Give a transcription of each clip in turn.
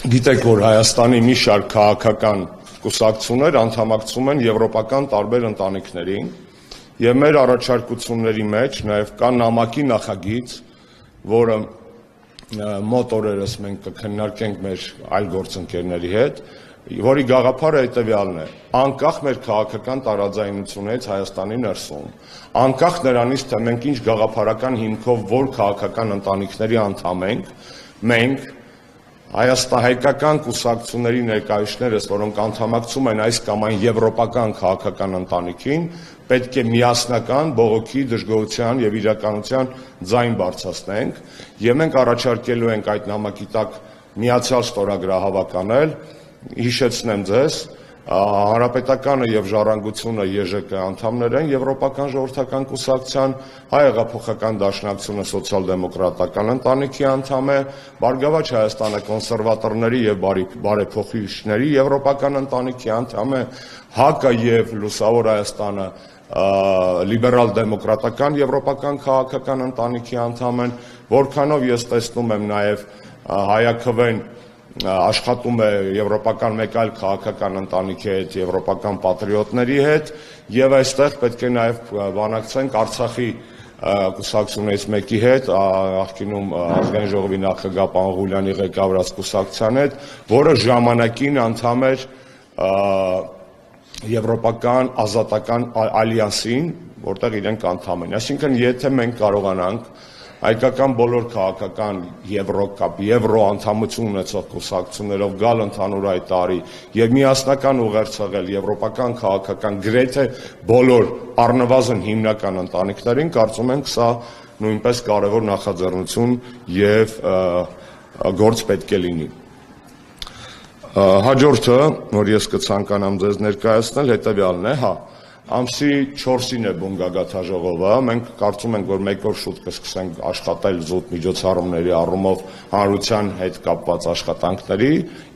Գիտեք, որ Հայաստանի մի շարք քաղաքական կուսակցություններ անդամակցում են եվրոպական տարբեր ընտանիքներին, եւ մեր առաջարկությունների մեջ նաեւ կա նամակի նախագիծ, որը մոտ օրերս մենք կքննարկենք մեր այլ գործընկերների հետ, որի գաղափարը հետեւյալն է. անկախ մեր քաղաքական տարաձայնություններից Հայաստանի ներսում, անկախ նրանից, թե մենք ինչ գաղափարական հիմքով որ քաղաքական ընտանիքների անդամ ենք, մենք հայկական կուսակցությունների ներկայացուցիչներս, որոնք անդամակցում են այս կամ այն եվրոպական քաղաքական ընտանիքին, պետք է միասնական բողոքի, դժգոհության եւ իրականության ձայն բարձրացնենք, եւ մենք առաջարկելու ենք այդ նամակի տակ միացյալ ստորագրահավաք անել, հիշեցնեմ ձեզ, Հանրապետականը եւ Ժառանգությունը ԵԺԿ անդամներ են Եվրոպական ժողովրդական կուսակցության, Հայ հեղափոխական դաշնակցությունը սոցիալ-դեմոկրատական ընտանիքի անդամ է, Բարգավաճ Հայաստանը կոնսերվատորների եւ բարեփոխիչների եվրոպական ընտանիքի անդամ է, ՀԱԿ-ը եւ Լուսավոր Հայաստանը լիբերալ-դեմոկրատական եվրոպական քաղաքական ընտանիքի անդամ են, որքանով ես տեսնում եմ նաեւ հայաքվեն աշխատում է եվրոպական մեկ այլ քաղաքական ընտանիքի հետ, եվրոպական պատրիոտների հետ, եւ այստեղ պետք է նաեւ բանակցենք Արցախի կուսակցություններից մեկի հետ, նախկինում ազգային ժողովի նախագահ պարոն Ղուլյանի ղեկավարած կուսակցության հետ, որը ժամանակին անդամ էր Եվրոպական ազատական ալյանսին, որտեղ իրենք անդամ են։ Այսինքն, եթե մենք կարողանանք հայկական բոլոր քաղաքական եվրո անդամություն ունեցող կուսակցություններով գալ ընդհանուր այդ տարի եւ միասնական ուղերձ եվրոպական քաղաքական գրեթե բոլոր առնվազն հիմնական ընտանիքներին, կարծում ենք սա նույնպես կարևոր նախաձեռնություն եւ գործ պետք է լինի։ Հաջորդը, որ ես կցանկանամ ձեզ ներկայացնել, հետեւյալն է, ամսի 4-ին է բուն գագաթնաժողովը, մենք կարծում ենք, որ մեկ օր շուտ կսկսենք աշխատել զուտ միջոցառումների առումով հանրության հետ կապված աշխատանքների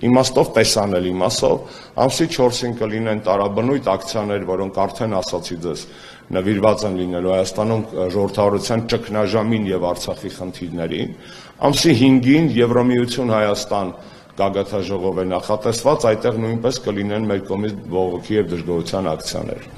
իմաստով, տեսանելի իմաստով, ամսի 4-ին կլինեն տարաբնույթ ակցիաներ, որոնք արդեն ասացի ձեզ, նվիրված են լինելու Հայաստանում ժողովրդավարության ճգնաժամին եւ Արցախի խնդիրներին, ամսի 5-ին Եվրամիություն Հայաստան գագաթնաժողով է նախատեսված, այդտեղ նույնպես կլինեն մեր կողմից բողոքի եւ դժգոհության ակցիաներ։